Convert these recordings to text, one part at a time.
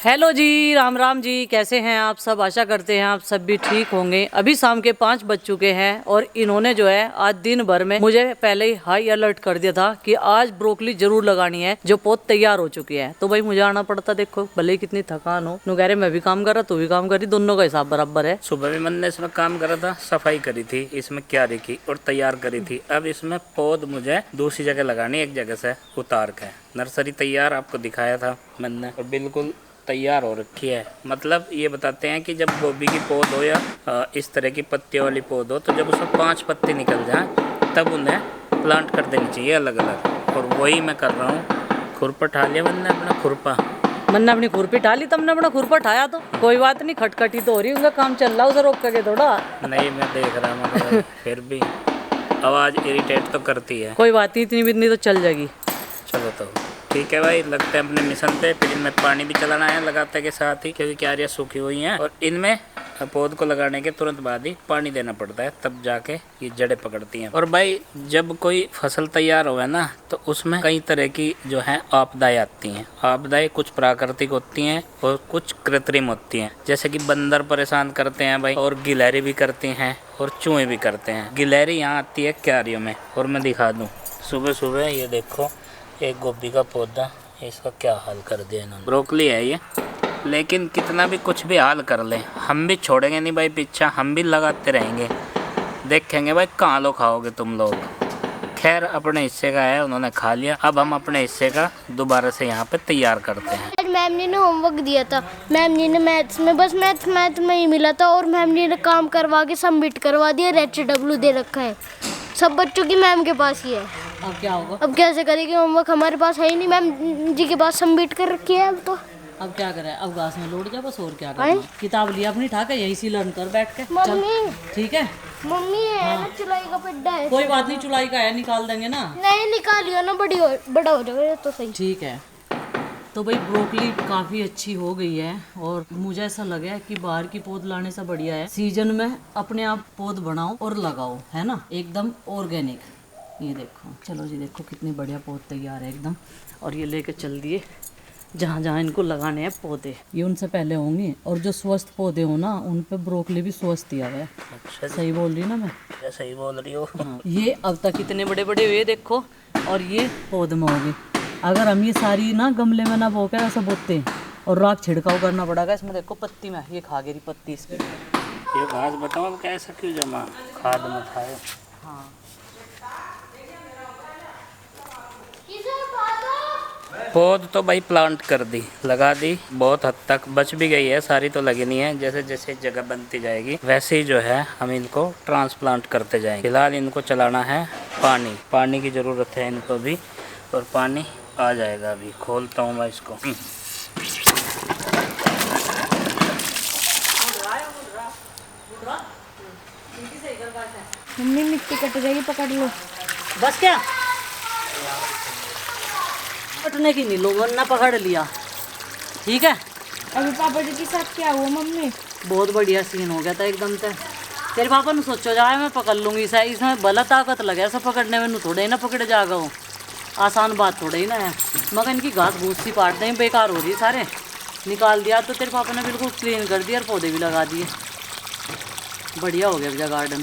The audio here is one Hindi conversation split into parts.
हेलो जी, राम राम जी। कैसे हैं आप सब? आशा करते हैं आप सब भी ठीक होंगे। अभी शाम के 5 बज चुके हैं और इन्होंने जो है आज दिन भर में मुझे पहले ही हाई अलर्ट कर दिया था कि आज ब्रोकली जरूर लगानी है, जो पौध तैयार हो चुकी है। तो भाई मुझे आना पड़ता। देखो भले ही कितनी थकान हो, नु कह रहे मैं भी काम कर रहा, तू भी काम करी, दोनों का हिसाब बराबर है। सुबह भी मैंने इसमें काम करा था, सफाई करी थी, इसमें क्यारी की और तैयार करी थी। अब इसमें पौध मुझे दूसरी जगह लगानी, एक जगह से उतार के। नर्सरी तैयार आपको दिखाया था मैंने और बिल्कुल तैयार हो रखी है। मतलब ये बताते हैं कि जब गोभी की पौध हो या इस तरह की पत्तियों वाली पौध हो, तो जब उसमें 5 पत्ते निकल जाएं तब उन्हें प्लांट कर देनी चाहिए अलग अलग। और वही मैं कर रहा हूँ। खुरपा उठा लिया मैंने अपना खुरपा। मैंने अपनी खुरपी ठाली, तुमने अपना खुरपा उठाया तो कोई बात नहीं, खटखटी तो हो रही, उनका काम चल रहा, उसे रोक करके थोड़ा। नहीं मैं देख रहा हूँ फिर भी आवाज़ इरिटेट तो करती है। कोई बात नहीं, इतनी भी नहीं तो चल जाएगी। चलो तो ठीक है भाई, लगते हैं अपने मिशन पे। फिर इनमें पानी भी चलाना है लगाते के साथ ही, क्योंकि क्यारियाँ सूखी हुई हैं और इनमें पौध को लगाने के तुरंत बाद ही पानी देना पड़ता है, तब जाके ये जड़ें पकड़ती हैं। और भाई जब कोई फसल तैयार हो ना, तो उसमें कई तरह की जो है आपदाएं आती हैं। आपदाएं कुछ प्राकृतिक होती हैं और कुछ कृत्रिम होती हैं। जैसे कि बंदर परेशान करते हैं भाई, और गिलहरी भी करती हैं और चूहे भी करते हैं। गिलहरी यहाँ आती है क्यारियों में, और मैं दिखा दूँ सुबह सुबह ये देखो एक गोभी का पौधा, इसका क्या हाल कर दिया इन्होंने। ब्रोकली है ये, लेकिन कितना भी कुछ भी हाल कर ले, हम भी छोड़ेंगे नहीं भाई पीछा, हम भी लगाते रहेंगे। देखेंगे भाई कहाँ लो खाओगे तुम लोग। खैर अपने हिस्से का है, उन्होंने खा लिया, अब हम अपने हिस्से का दोबारा से यहाँ पे तैयार करते हैं। मैम जी ने होमवर्क दिया था, मैम जी ने मैथ्स में, बस मैथ में ही मिला था और मैम जी ने काम करवा के सबमिट करवा दिया। HW दे रखा है, सब बच्चों की मैम के पास ही है। अब क्या होगा? अब कैसे करेंगे, होमवर्क हमारे पास है ही नहीं, मैम जी के पास सबमिट कर रखी है। अब तो अब क्या करे, अब घास में लौट जा बस, और क्या करना। किताब लिया अपनी उठा के, यहीं से लर्न कर बैठ के। मम्मी ठीक है मम्मी है ना, चुलाई का पेड्डा है। कोई बात नहीं, चुलाई का है, निकाल देंगे ना। नहीं निकालियो ना, बड़ा हो जाएगा तो सही। ठीक है। तो भाई ब्रोकली काफ़ी अच्छी हो गई है और मुझे ऐसा लगा कि बाहर की पौध लाने से बढ़िया है सीजन में अपने आप पौध बनाओ और लगाओ, है ना, एकदम ऑर्गेनिक। ये देखो, चलो जी देखो कितनी बढ़िया पौध तैयार है एकदम। और ये लेके चल दिए जहाँ जहाँ इनको लगाने हैं पौधे, ये उनसे पहले होंगे। और जो स्वस्थ पौधे हो ना, उन पे ब्रोकली भी स्वस्थ ही है। अच्छा सही बोल रही ना मैं? सही बोल रही हो। हाँ, ये अब तक इतने बड़े बड़े हुए देखो, और ये पौध में होगी। अगर हम ये सारी ना गमले में ना बो के ऐसा बोते हैं और राख छिड़काव करना पड़ेगा इसमें। देखो पत्ती में ये खा गई पत्ती इसकी। ये घास बताओ अब कैसा क्यों जमा, खाद में खाए। हाँ पौध तो भाई प्लांट कर दी, लगा दी, बहुत हद तक बच भी गई है, सारी तो लगी नहीं है। जैसे जैसे जगह बनती जाएगी वैसे ही जो है हम इनको ट्रांसप्लांट करते जाएंगे। फिलहाल इनको चलाना है पानी की ज़रूरत है इनको भी, और पानी आ जाएगा। अभी खोलता हूँ मैं इसको। मम्मी मिट्टी कट जाएगी, पकड़ लो। बस क्या कटने की नहीं, लोगों ने पकड़ लिया। ठीक है, अभी पापा जी के साथ क्या हुआ मम्मी? बहुत बढ़िया सीन हो गया था एकदम से। तेरे पापा ने सोचो जाए मैं पकड़ लूंगी, इसमें भला ताकत लगे ऐसा पकड़ने में, थोड़े ही ना पकड़े जाएगा वो, आसान बात थोड़े ही ना है। मगर इनकी घास भूस सी पाट दें, बेकार हो रही सारे। निकाल दिया तो तेरे पापा ने बिल्कुल क्लीन कर दिया और पौधे भी लगा दिए। बढ़िया हो गया भैया गार्डन।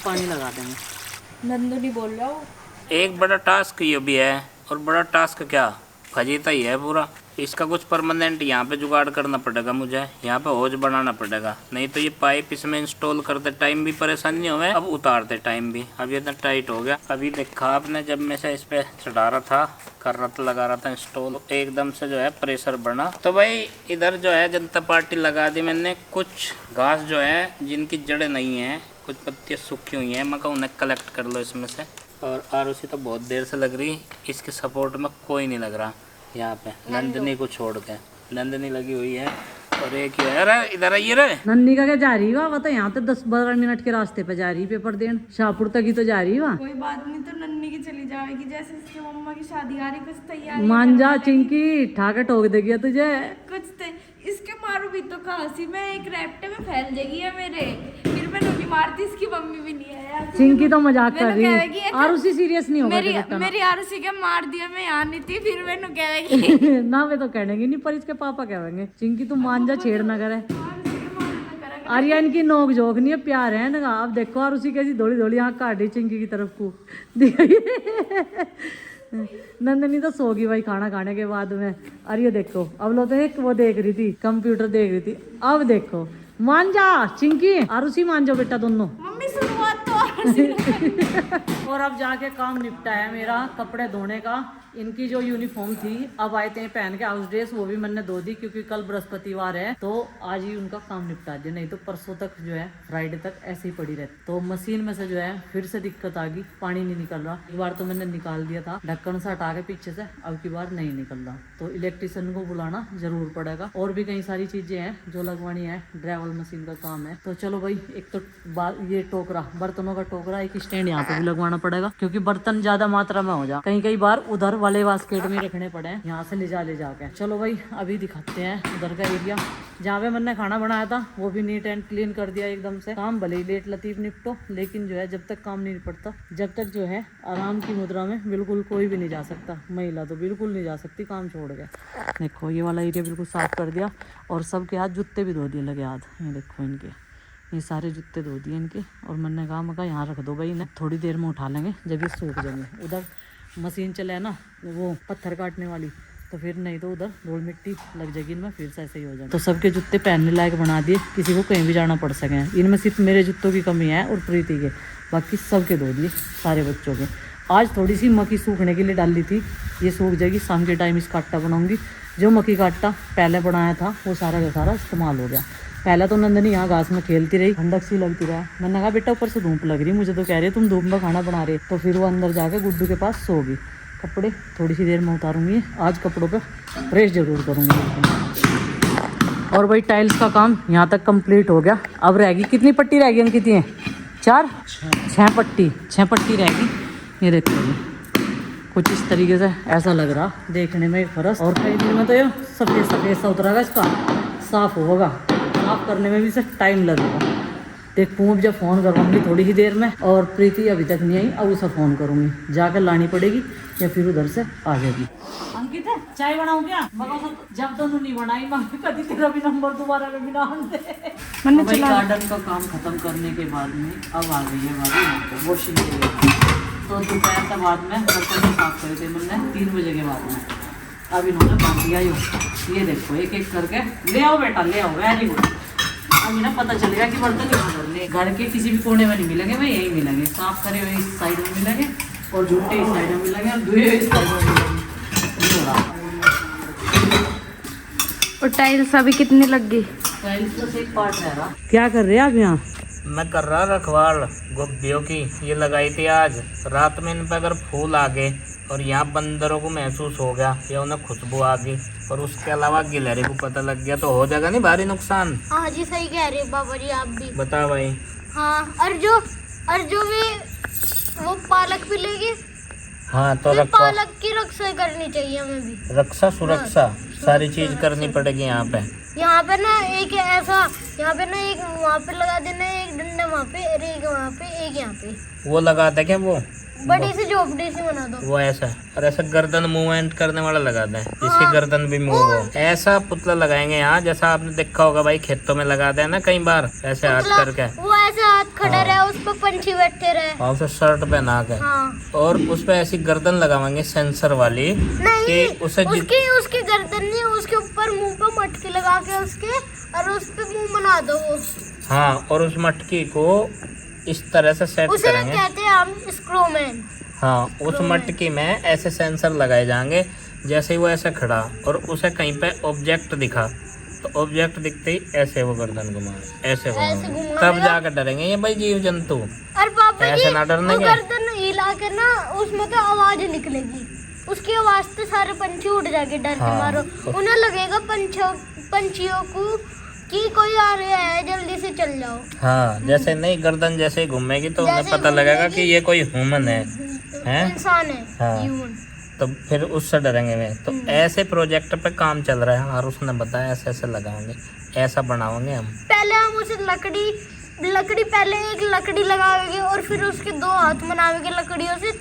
पानी लगा देंगे। नंदू नहीं बोल रहा हूँ। एक बड़ा टास्क ये भी है, और बड़ा टास्क क्या फजीता ही है पूरा। इसका कुछ परमानेंट यहाँ पे जुगाड़ करना पड़ेगा मुझे, यहाँ पे होज बनाना पड़ेगा, नहीं तो ये पाइप इसमें इंस्टॉल करते टाइम भी परेशानी नहीं होवे, अब उतारते टाइम भी। अब ये इतना टाइट हो गया। अभी देखा आपने जब मैं से इस पे चढ़ा रहा था, कर रहा था, लगा रहा था इंस्टॉल, तो एकदम से जो है प्रेशर बढ़ा। तो भाई इधर जो है जनता पार्टी लगा दी मैंने। कुछ घास जो है जिनकी जड़ें नहीं है, कुछ पत्तियाँ सूखी हुई हैं, मैं कहूँ उन्हें कलेक्ट कर लो इसमें से। और आरओसी तो बहुत देर से लग रही, इसके सपोर्ट में कोई नहीं लग रहा। यहाँ पे नंदनी को छोड़ के नंदनी लगी हुई है, और एक ही है। अरे इधर आइए रे। नन्नी का क्या जा रही है वो तो यहाँ तो 10-12 मिनट के रास्ते पे जा रही है, पेपर देन शाहपुर तक ही तो जा रही है। कोई बात नहीं, तो नन्नी की चली जाएगी। जैसे इसकी मम्मा की शादी आ रही, कुछ तैयारी मान जा चिंकी, ठाके ठोक देगी तुझे। इसके मारू भी तो कहासी में एक रैप्टे में फैल जाएगी है मेरे। फिर मैंने की मारती, इसकी मम्मी भी नहीं है यार। चिंकी तो मजाक कर मैंने रही कहेगी है। आरुषि सीरियस नहीं होगा मेरी आरुषि के मार दिया, मैं यहाँ नहीं थी, फिर मैंने कहेगी ना वे तो कहेंगे नहीं, पर इसके पापा कहेंगे चिंकी तू मान जा, छेड़ ना करे। आर्यन की नोक जोक नहीं है, प्यार है ना। आप देखो और उसी कैसी दौड़ी दौड़ी यहाँ काट रही चिंकी की तरफ को। नंदनी तो सो गई भाई खाना खाने के बाद में। और ये देखो अब लो तो एक वो देख रही थी, कंप्यूटर देख रही थी। अब देखो मान जा चिंकी और उसी मान जाओ बेटा दोनों। मम्मी शुरुआत तो और अब जाके काम निपटा है मेरा कपड़े धोने का। इनकी जो यूनिफॉर्म थी अब आए थे पहन के हाउस ड्रेस, वो भी मैंने धो दी क्योंकि कल बृहस्पतिवार है तो आज ही उनका काम निपटा दिया, नहीं तो परसों तक जो है फ्राइडे तक ऐसे ही पड़ी रहती। तो मशीन में से जो है फिर से दिक्कत आ गई, पानी नहीं निकल रहा। एक बार तो मैंने निकाल दिया था ढक्कन से हटा के पीछे से, अब की बार नहीं निकल रहा। तो इलेक्ट्रिशियन को बुलाना जरूर पड़ेगा। और भी कई सारी चीजें हैं जो लगवानी है, ड्राइवल मशीन का काम है। तो चलो भाई, एक तो ये टोकरा, बर्तनों का टोकरा, एक स्टैंड यहाँ पे भी लगवाना पड़ेगा क्योंकि बर्तन ज्यादा मात्रा में हो जा, कई बार उधर वाले बास्केट में रखने पड़े हैं, यहाँ से ले जाके। चलो भाई अभी दिखाते हैं उधर का एरिया जहाँ पे मैंने खाना बनाया था, वो भी नीट एंड क्लीन कर दिया एकदम से। काम भले ही लेट लतीफ निपटो, लेकिन जो है जब तक काम नहीं निपटता, जब तक जो है आराम की मुद्रा में बिल्कुल कोई भी नहीं जा सकता। महिला तो बिल्कुल नहीं जा सकती काम छोड़ के। देखो ये वाला एरिया बिल्कुल साफ कर दिया और सबके हाथ जूते भी धो दिए लगे हाथ। ये देखो इनके ये सारे जूते धो दिए इनके। और मैंने कहा मैं यहाँ रख दो भाई, इन्हें थोड़ी देर में उठा लेंगे जब ये सूख जाएंगे। उधर मशीन चले है ना वो पत्थर काटने वाली, तो फिर नहीं तो उधर धूल मिट्टी लग जाएगी इनमें, फिर से ऐसे ही हो जाएगा। तो सबके जूते पहनने लायक बना दिए, किसी को कहीं भी जाना पड़ सके। इनमें सिर्फ मेरे जूतों की कमी है और प्रीति के, बाकी सबके धो दिए सारे बच्चों के। आज थोड़ी सी मक्की सूखने के लिए डाली थी, ये सूख जाएगी। शाम के टाइम इसका आटा बनाऊंगी। जो मक्की का आटा पहले बनाया था वो सारा का सारा इस्तेमाल हो गया। पहले तो नंदनी यहाँ घास में खेलती रही, ठंडक सी लगती रहा। मैंने कहा बेटा ऊपर से धूप लग रही, मुझे तो कह रही तुम धूप में खाना बना रहे। तो फिर वो अंदर जाके गुड्डू के पास सो गई। कपड़े थोड़ी सी देर में उतारूंगी, आज कपड़ों पे प्रेस जरूर करूंगी। और भाई टाइल्स का काम यहाँ तक कंप्लीट हो गया। अब रहेगी कितनी पट्टी रहेगी अंकित? है 6 पट्टी रहेगी। ये देखो कुछ इस तरीके से ऐसा लग रहा देखने में फर्श। और कई दिन में तो ये सफेद सा उतरेगा, इसका साफ होगा। साफ करने में भी सर टाइम लगेगा। देखूँ अब जब फ़ोन करवाऊंगी थोड़ी ही देर में। और प्रीति अभी तक नहीं आई, अब उसे फ़ोन करूंगी, जाकर लानी पड़ेगी या फिर उधर से आ जाएगी। अंकित है चाय बनाऊं क्या? जब दोनों नहीं बनाई मैं कभी तेरा भी नंबर दोबारा में बिना मैंने गार्डन का काम खत्म करने के बाद में अब आ गई है भाभी वॉशिंग के लिए। तो दोपहर के बाद में बर्तन साफ करे थे मैंने 3 बजे के बाद में। अब इन्होंने बांध दिया ये देखो एक एक करके। ले आओ बेटा ले आओ, वेरी गुड। अब इन्हें पता चलेगा कि बर्तन कहाँ करने। घर के किसी भी कोने में नहीं मिलेंगे भाई, यही मिलेंगे। साफ करे हुए इस साइड में मिलेंगे और झूठे इस साइड में मिलेंगे और धुए इस साइड में मिलेंगे। और टाइल्स अभी कितनी लग गई? टाइल्स बस एक पार्ट रह रहा। क्या कर रहे हैं आप यहाँ? मैं कर रहा रखवाल गोभियों की। ये लगाई थी आज रात में, इन पर अगर फूल आ गए और यहाँ बंदरों को महसूस हो गया या उन्हें खुशबू आ गई और उसके अलावा गिलहरी को पता लग गया तो हो जाएगा नहीं भारी नुकसान। हाँ जी सही कह रहे बाबा जी आप भी। बता भाई। हाँ और जो भी वो पालक भी लेगी। हाँ तो पालक की रक्षा करनी चाहिए हमें भी। रक्षा सुरक्षा सारी चीज करनी पड़ेगी यहाँ पे। यहाँ पे ना एक ऐसा, यहाँ पे ना एक वहाँ पे लगा देना, एक डंडा वहाँ पे और एक वहाँ पे, एक यहाँ पे। वो लगाते क्या वो बड़ी सी झोपड़ी सी बना दो। वो ऐसा और ऐसा गर्दन मूवमेंट करने वाला लगा दें जिसकी गर्दन भी मूव हो। ऐसा पुतला लगाएंगे यहाँ, जैसा आपने देखा होगा भाई खेतों में लगाते हैं ना कई बार, ऐसे हाथ करके। वो ऐसे हाथ खड़ा रहे, उस पर पंछी बैठते रहे और उसे शर्ट पहना के। और उस पे ऐसी गर्दन लगावाएंगे सेंसर वाली कि उसे उसकी गर्दन नहीं, उसके ऊपर मुंह पे मटकी लगा के उसके और उस पे मुंह बना दो वो। हाँ और उस मटकी को इस तरह से सेट उसे करेंगे। कहते हैं हम स्क्रूमैन। हाँ उस मटकी में ऐसे सेंसर लगाए जाएंगे, जैसे ही वो ऐसे खड़ा और उसे कहीं पे ऑब्जेक्ट दिखा तो ऑब्जेक्ट दिखते ही ऐसे वो गर्दन घुमाए, ऐसे घुमाए, तब जाकर डरेंगे ये भाई जीव जंतु। और पापा ऐसे ना डरने के। गर्दन हिला के ना उसमें तो आवाज निकलेगी, उसकी आवाज से सारे पंछी उड़ जाएंगे डर के मारो। उन्हें लगेगा पंछियों को कि कोई आ रहा है, जल्दी से चल जाओ। हाँ जैसे नहीं गर्दन जैसे ही घूमेगी तो उन्हें पता लगेगा कि ये कोई ह्यूमन है, इंसान है। हाँ तो फिर उससे डरेंगे वे। तो ऐसे प्रोजेक्ट पे काम चल रहा है और उसने बताया ऐसे ऐसे लगाएंगे, ऐसा बनाएंगे हम। पहले हम उसे लकड़ी लकड़ी पहले एक लकड़ी लगावेंगे और फिर उसके 2 हाथ बनावेंगे लकड़ियों से।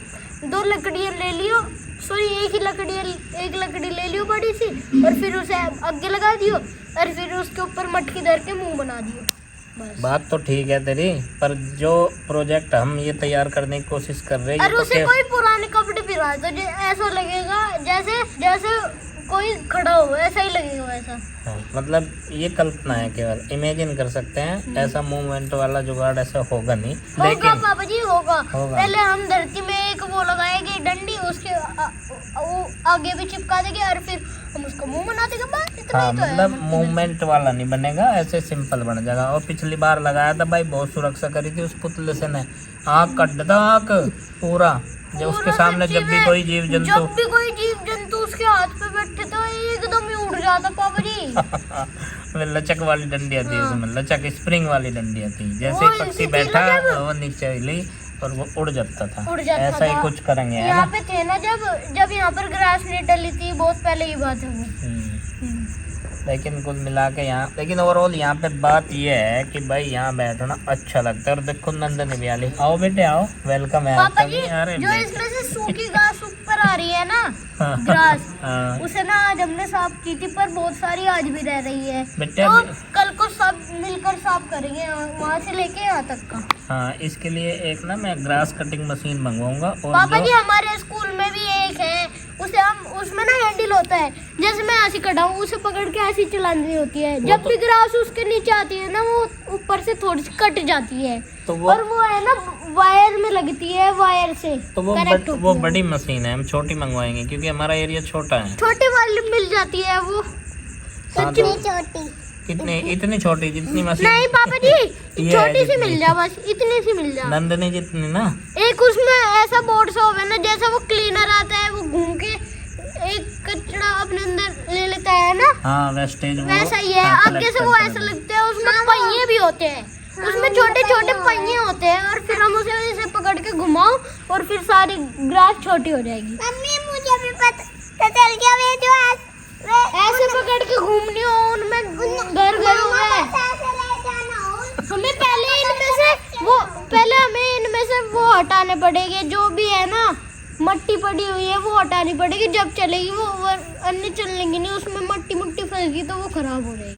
2 लकड़ियाँ ले लियो, सॉरी एक लकड़ी ले लियो बड़ी सी, और फिर उसे आगे लगा दियो और फिर उसके ऊपर मटकी धर के मुंह बना दियो। बस। बात तो ठीक है तेरी, पर जो प्रोजेक्ट हम ये तैयार करने की कोशिश कर रहे हैं और ये तो उसे कोई पुराने कपड़े पहना तो ऐसा लगेगा जैसे कोई खड़ा हो, ऐसा ही लगेगा वैसा। हाँ, मतलब ये कल्पना है, केवल इमेजिन कर सकते हैं। ऐसा मूवमेंट वाला जुगाड़ ऐसा होगा नहीं, होगा लेकिन पापा जी होगा। होगा। पहले हम धरती में एक वो लगाएंगे डंडी, उसके वो आगे भी चिपका देंगे और फिर हम उसका मुंह बना देंगे। बस इतना हाँ, ही तो है। मतलब मूवमेंट वाला नहीं बनेगा, ऐसे सिंपल बन जाएगा। और पिछली बार लगाया था भाई, बहुत सुरक्षा करी थी उस पुतले से ने, आँख कट था आँख पूरा। जब उसके सामने जब भी कोई जीव जंतु उसके हाथ पे बैठे तो एकदम ही उड़ जाता पापा जी। लचक वाली डंडी आती है उसमें, लचक स्प्रिंग वाली डंडी आती है। जैसे वो ही पक्षी इसी बैठा जगह वो नीचे हिली और वो उड़ जाता था। उड़ जाता ऐसा ही था। कुछ करेंगे, है यहाँ ना? पे थे ना जब यहाँ पर ग्रास नहीं डली थी, बहुत पहले की बात है वो। लेकिन कुल मिला के यहाँ, लेकिन ओवरऑल यहाँ पे बात ये है कि भाई यहाँ बैठना अच्छा लगता है। और देखो नंदन भी आली, आओ बेटे आओ, वेलकम है पापा आपका जी भी। अरे जो इसमें से सूखी घास ऊपर आ रही है ना, हाँ। ग्रास, हाँ। उसे ना आज हमने साफ की थी, पर बहुत सारी आज भी रह रही है। बेटे तो अभी- कल को सब मिलकर साफ करेंगे, वहाँ से लेके यहाँ तक का। हाँ, इसके लिए एक ना मैं ग्रास कटिंग मशीन मंगवाऊंगा। और पापा जो जी हमारे स्कूल में भी एक है, उसे हम उसमें ना हैंडल होता है, जैसे मैं ऐसे खड़ा हूँ उसे पकड़ के ऐसी चलानी होती है। जब भी ग्रास उसके नीचे आती है ना, वो ऊपर से थोड़ी सी कट जाती है, तो वो और वो है ना वायर में लगती है, वायर से तो वो कनेक्ट वो होती है। बड़ी मशीन है, हम छोटी मंगवाएंगे क्योंकि हमारा एरिया छोटा है। छोटी वाली मिल जाती है वो, हाँ, सच तो में छोटी कितने इतनी छोटी जितनी मशीन नहीं पापा जी, ये छोटी है सी मिल जितनी। जा, बस इतनी सी मिल जा। नंदनी जितनी ना। एक उसमें ऐसा बोर्ड सा होगा ना, जैसा वो क्लीनर आता है, वो घूम के एक कचरा अपने अंदर ले लेता है ना, हाँ, वेस्टेज वैसा ही है। आगे से वो ऐसा लगता है, उसमें पहिए भी होते हैं, उसमें छोटे छोटे पहिए होते हैं, और फिर हम उसे ऐसे पकड़ के घुमाओ और फिर सारी ग्रास छोटी हो जाएगी। मम्मी मुझे भी पता चल गया, वे जो ऐसे पकड़ के घूमनी हो, उनमें घर घर है। हमें इनमें से वो हटाने पड़ेंगे, जो भी है ना मट्टी पड़ी हुई है वो हटानी पड़ेगी। जब चलेगी वो अन्य चलेंगी नहीं, उसमें मट्टी फंसेगी तो वो खराब हो जाएगी।